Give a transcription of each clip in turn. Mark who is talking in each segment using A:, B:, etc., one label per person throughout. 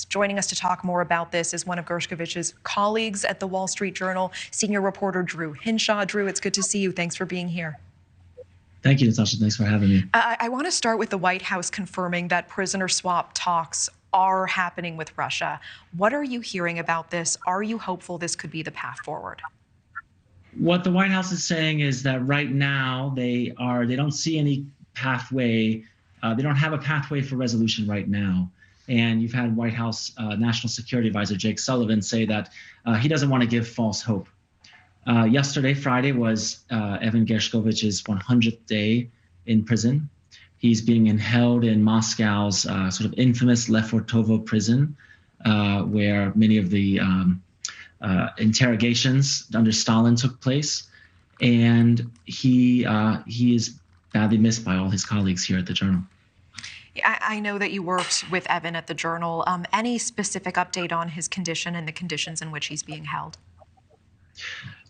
A: Joining us to talk more about this is one of Gershkovich's colleagues at the Wall Street Journal, senior reporter Drew Hinshaw. Drew, it's good to see you. Thanks for being here.
B: Thank you, Natasha. Thanks for having me.
A: I want to start with the White House confirming that prisoner swap talks are happening with Russia. What are you hearing about this? Are you hopeful this could be the path forward?
B: What the White House is saying is that right now they don't see any pathway. They don't have a pathway for resolution right now. And you've had White House National Security Advisor Jake Sullivan say that he doesn't want to give false hope. Yesterday, Friday, was Evan Gershkovich's 100th day in prison. He's being held in Moscow's sort of infamous Lefortovo prison, where many of the interrogations under Stalin took place. And he is badly missed by all his colleagues here at the Journal.
A: I know that you worked with Evan at the Journal. Any specific update on his condition and the conditions in which he's being held?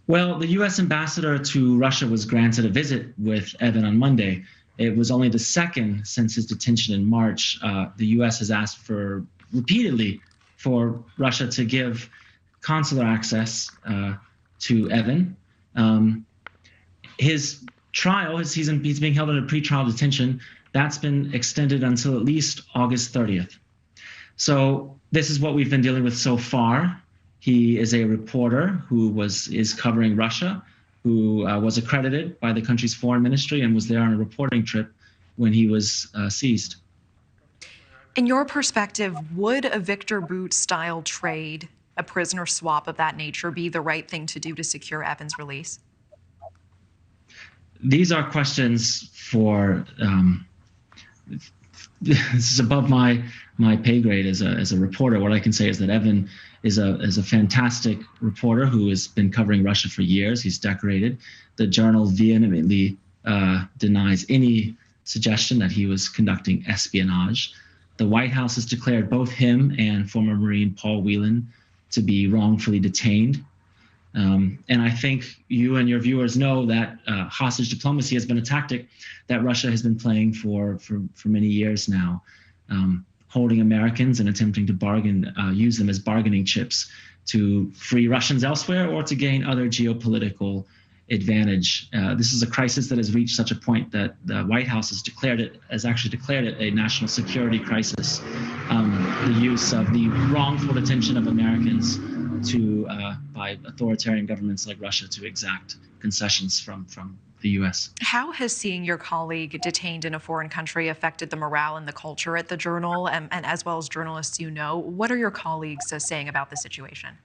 B: Well, the U.S. ambassador to Russia was granted a visit with Evan on Monday. It was only the second since his detention in March. The U.S. has asked repeatedly for Russia to give consular access to Evan. His trial, he's being held under pretrial detention. That's been extended until at least August 30th. So this is what we've been dealing with so far. He is a reporter who is covering Russia, who was accredited by the country's foreign ministry and was there on a reporting trip when he was seized.
A: In your perspective, would a Victor Bout-style trade, a prisoner swap of that nature, be the right thing to do to secure Evan's release?
B: These are questions for this is above my pay grade as a reporter. What I can say is that Evan is a fantastic reporter who has been covering Russia for years. He's decorated. The Journal vehemently denies any suggestion that he was conducting espionage. The White House has declared both him and former Marine Paul Whelan to be wrongfully detained. And I think you and your viewers know that hostage diplomacy has been a tactic that Russia has been playing for many years now, holding Americans and attempting to use them as bargaining chips to free Russians elsewhere or to gain other geopolitical advantage. This is a crisis that has reached such a point that the White House has actually declared it a national security crisis. The use of the wrongful detention of Americans by authoritarian governments like Russia to exact concessions from the U.S.
A: How has seeing your colleague detained in a foreign country affected the morale and the culture at the Journal, and as well as journalists you know? What are your colleagues saying about the situation?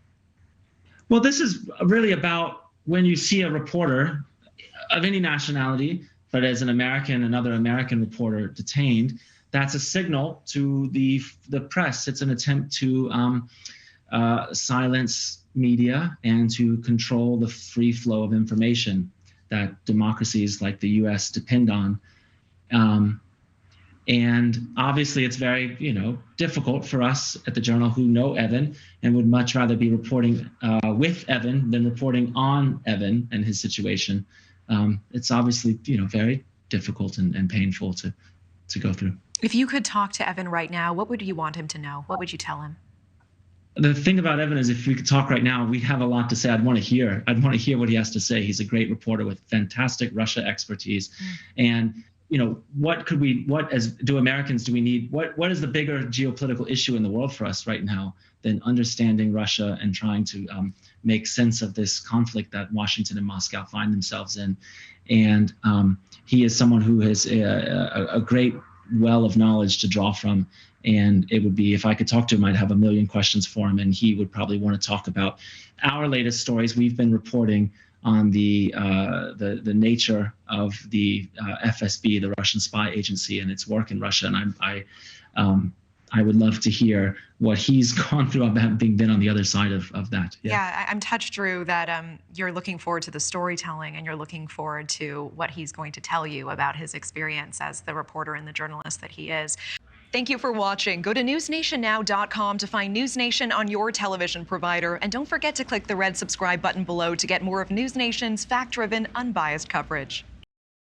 B: Well, this is really about when you see a reporter of any nationality, but as an American, another American reporter detained, that's a signal to the press. It's an attempt to silence media and to control the free flow of information that democracies like the U.S. depend on. And obviously it's very, difficult for us at the Journal who know Evan and would much rather be reporting with Evan than reporting on Evan and his situation. It's obviously, very difficult and painful to go through.
A: If you could talk to Evan right now, what would you want him to know? What would you tell him?
B: The thing about Evan is if we could talk right now, we'd have a lot to say. I'd want to hear what he has to say. He's a great reporter with fantastic Russia expertise. And, what as Americans do we need? What is the bigger geopolitical issue in the world for us right now than understanding Russia and trying to make sense of this conflict that Washington and Moscow find themselves in? And he is someone who has a great well of knowledge to draw from. And it would be, if I could talk to him, I'd have a million questions for him, and he would probably want to talk about our latest stories. We've been reporting on the nature of the FSB, the Russian spy agency, and its work in Russia. And I would love to hear what he's gone through about having been on the other side of that.
A: Yeah, I'm touched, Drew, that you're looking forward to the storytelling and you're looking forward to what he's going to tell you about his experience as the reporter and the journalist that he is. Thank you for watching. Go to newsnationnow.com to find News Nation on your television provider. And don't forget to click the red subscribe button below to get more of News Nation's fact-driven, unbiased coverage.